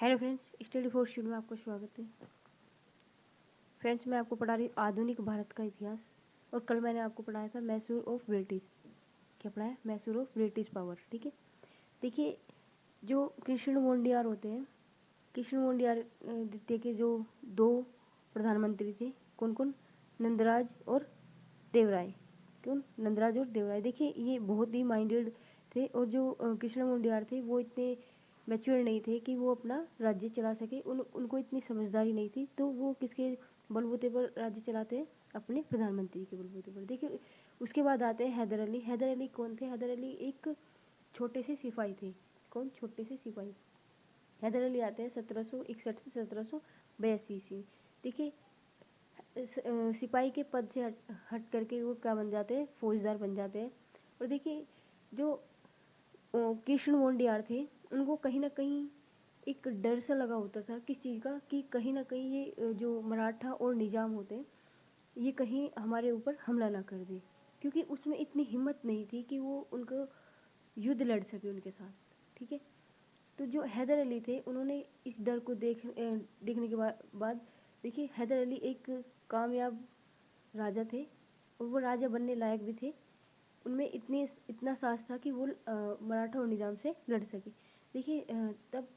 Hello friends, study for student में आपका स्वागत है। फ्रेंड्स, मैं आपको पढ़ा रही आधुनिक भारत का इतिहास। और कल मैंने आपको पढ़ाया था मैसूर ऑफ ब्रिटिश। क्या पढ़ाया? Mysore of British power. ठीक है, देखिए जो कृष्ण मोंडियार होते हैं, कृष्ण मोंडियार द्वितीय के जो दो प्रधानमंत्री थे, कौन कौन? नंदराज और देवराय। कौन? नंदराज और देवराय। देखिए ये बहुत ही माइंडेड थे, और जो कृष्ण मोंडियार थे वो इतने मैच्योर नहीं थे कि वो अपना राज्य चला सके। उनको इतनी समझदारी नहीं थी, तो वो किसके बलबूते पर राज्य चलाते हैं? अपने प्रधानमंत्री के बलबूते पर। देखिए उसके बाद आते हैं हैदर अली। हैदर अली कौन थे? हैदर अली एक छोटे से सिपाही थे। कौन? छोटे से सिपाही। हैदर अली आते हैं 1761 से 1782 ईस्वी। देखिए सिपाही के पद से हट करके वो क्या बन जाते हैं? फौजदार बन जाते हैं। और देखिए जो कृष्ण मोंडियार थे, उनको कहीं ना कहीं एक डर सा लगा होता था। किस चीज़ का? कि कहीं ना कहीं ये जो मराठा और निज़ाम होते हैं, ये कहीं हमारे ऊपर हमला ना कर दे, क्योंकि उसमें इतनी हिम्मत नहीं थी कि वो उनको युद्ध लड़ सके उनके साथ। ठीक है, तो जो हैदर अली थे, उन्होंने इस डर को देखने के बाद देखिए हैदर अली एक कामयाब राजा थे, और वो राजा बनने लायक भी थे। उनमें इतना साहस था कि वो मराठा और निज़ाम से लड़ सके। देखिए तब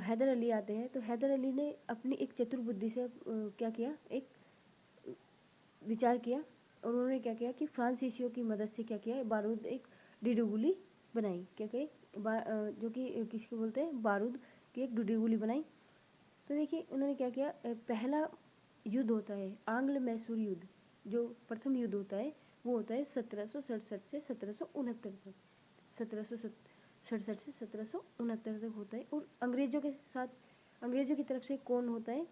हैदर अली आते हैं, तो हैदर अली ने अपनी एक चतुर बुद्धि से क्या किया? एक विचार किया, और उन्होंने क्या किया कि फ्रांसीसियों की मदद से क्या किया? बारूद एक डिडुगुली बनाई। क्या कहे? जो कि किसको बोलते हैं? बारूद की एक डिडुगुली बनाई। तो देखिए उन्होंने क्या किया? पहला युद्ध होता है आंग्ल मैसूर युद्ध। जो प्रथम युद्ध होता है वो होता है 1767 से 1769 तक। 1767 से 1769 तक होता है। और अंग्रेजों के साथ, अंग्रेजों की तरफ से कौन होता है?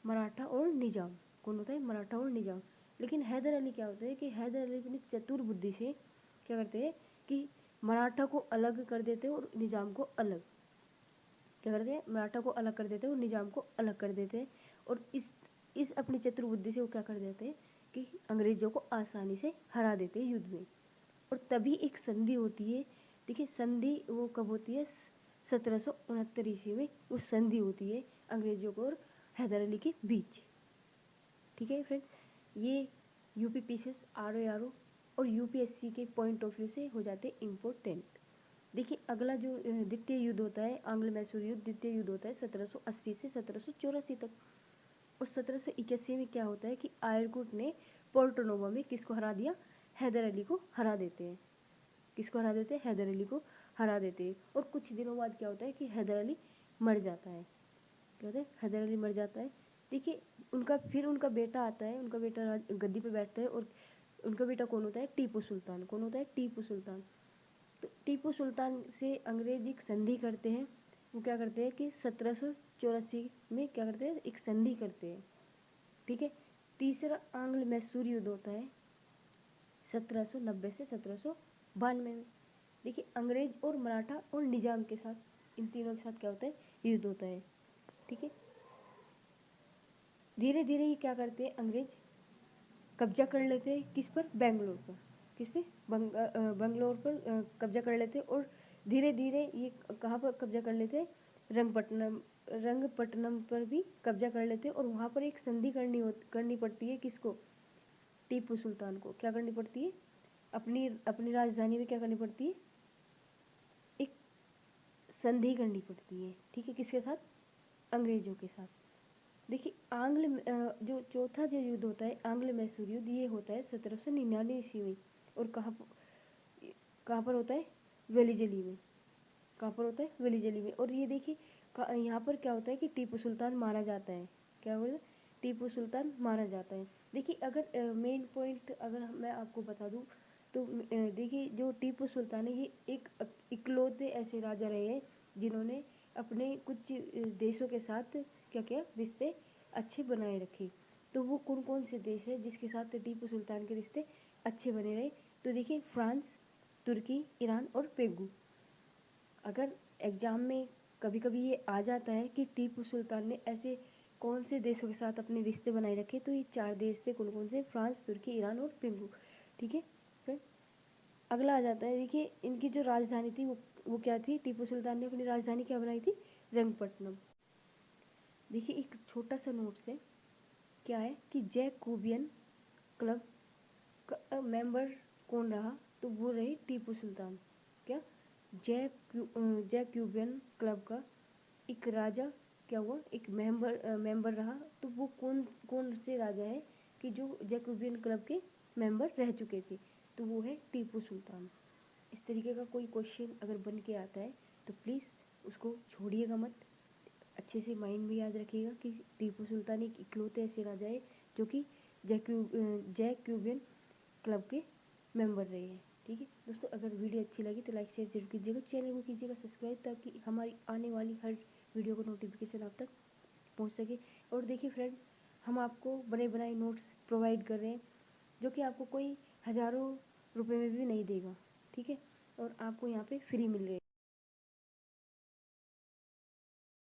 मराठा और निज़ाम। कौन होता है? मराठा और निज़ाम। लेकिन हैदर अली क्या होता है कि हैदर अली अपनी चतुर बुद्धि से क्या करते हैं कि मराठा को अलग कर देते हैं और निज़ाम को अलग। क्या करते हैं? मराठा को अलग कर देते हैं और निज़ाम को अलग कर देते हैं। और इस अपनी चतुर बुद्धि से वो क्या कर देते हैं कि अंग्रेजों को आसानी से हरा देते हैं युद्ध में। और तभी एक संधि होती है। देखिए संधि वो कब होती है? 1769 ईस्वी में वो संधि होती है अंग्रेजों को और हैदर अली के बीच। ठीक है फ्रेंड, ये यूपी पीसीएस, आरओ और यूपीएससी के पॉइंट ऑफ व्यू से हो जाते इम्पोर्टेंट। देखिए अगला जो द्वितीय युद्ध होता है, आंग्ल मैसूर युद्ध, द्वितीय युद्ध होता है 1780 से 1784 तक। और 1781 में क्या होता है कि आयरकुट ने पोर्टो नोवो में किसको हरा दिया? हैदर अली को हरा देते हैं। किसको हरा देते हैं? हैदर अली को हरा देते हैं। और कुछ दिनों बाद क्या होता है कि हैदर अली मर जाता है। क्या होता है? हैदर अली मर जाता है। देखिए उनका बेटा आता है, उनका बेटा गद्दी पे बैठता है। और उनका बेटा कौन होता है? टीपू सुल्तान। कौन होता है? टीपू सुल्तान। तो टीपू सुल्तान से अंग्रेज एक संधि करते हैं। वो क्या करते हैं कि 1784 में क्या करते हैं? एक संधि करते हैं। ठीक है, तीसरा आंग्ल मैसूर युद्ध होता है 1790 से 1792 में। देखिए अंग्रेज और मराठा और निजाम के साथ, इन तीनों के साथ क्या होता है? युद्ध होता है। ठीक है, धीरे धीरे ही क्या करते हैं? अंग्रेज कब्जा कर लेते हैं किस पर? बेंगलोर पर। किस पे? बंगलोर पर कब्जा कर लेते हैं। और धीरे धीरे ये कहाँ पर कब्जा कर लेते हैं? रंगपट्टनम पर भी कब्जा कर लेते हैं। और वहाँ पर एक संधि करनी पड़ती है किसको? टीपू सुल्तान को। क्या करनी पड़ती है? अपनी अपनी राजधानी में क्या करनी पड़ती है? एक संधि करनी पड़ती है। ठीक है, किसके साथ? अंग्रेजों के साथ। देखिए जो चौथा जो युद्ध होता है आंग्ल मैसूर युद्ध, ये होता है 1799 ईस्वी में। और कहाँ पर होता है? वेलिजली में। कहाँ पर होता है? वेलिजली में। और ये देखिए यहाँ पर क्या होता है कि टीपू सुल्तान मारा जाता है। क्या बोले? टीपू सुल्तान मारा जाता है। देखिए अगर मेन पॉइंट अगर मैं आपको बता दूँ, तो देखिए जो टीपू सुल्तान है, ये एक इकलौते ऐसे राजा रहे हैं जिन्होंने अपने कुछ देशों के साथ क्या किया? रिश्ते अच्छे बनाए रखे। तो वो कौन कौन से देश है जिसके साथ टीपू सुल्तान के रिश्ते अच्छे बने रहे? तो देखिए फ्रांस, तुर्की, ईरान और पेगू। अगर एग्ज़ाम में कभी कभी ये आ जाता है कि टीपू सुल्तान ने ऐसे कौन से देशों के साथ अपने रिश्ते बनाए रखे, तो ये 4 देश थे। कौन कौन से? फ्रांस, तुर्की, ईरान और पेगू। ठीक है फिर अगला आ जाता है। देखिए इनकी जो राजधानी थी वो वो क्या थी, टीपू सुल्तान ने अपनी राजधानी क्या बनाई थी, रंगपट्टनम। देखिए एक छोटा सा नोट्स है, क्या है कि जैकोबियन क्लब का मेंबर कौन रहा, तो वो रहे टीपू सुल्तान। क्या, जैकोबियन क्लब का एक राजा क्या हुआ, एक मेंबर रहा, तो वो कौन कौन से राजा है कि जो जैकोबियन क्लब के मेंबर रह चुके थे, तो वो है टीपू सुल्तान। इस तरीके का कोई क्वेश्चन अगर बन के आता है तो प्लीज़ उसको छोड़िएगा मत, अच्छे से माइंड में याद रखिएगा कि टीपू सुल्तान एक इकलौते ऐसे राजा है जो कि जैकोबियन क्लब के मेंबर रहे हैं। ठीक है दोस्तों, अगर वीडियो अच्छी लगी तो लाइक शेयर जरूर कीजिएगा, चैनल को कीजिएगा सब्सक्राइब, ताकि हमारी आने वाली हर वीडियो का नोटिफिकेशन आप तक पहुंच सके। और देखिए फ्रेंड, हम आपको बने बनाए नोट्स प्रोवाइड कर रहे हैं जो कि आपको कोई हज़ारों रुपए में भी नहीं देगा। ठीक है, और आपको यहाँ पे फ्री मिल रहे हैं।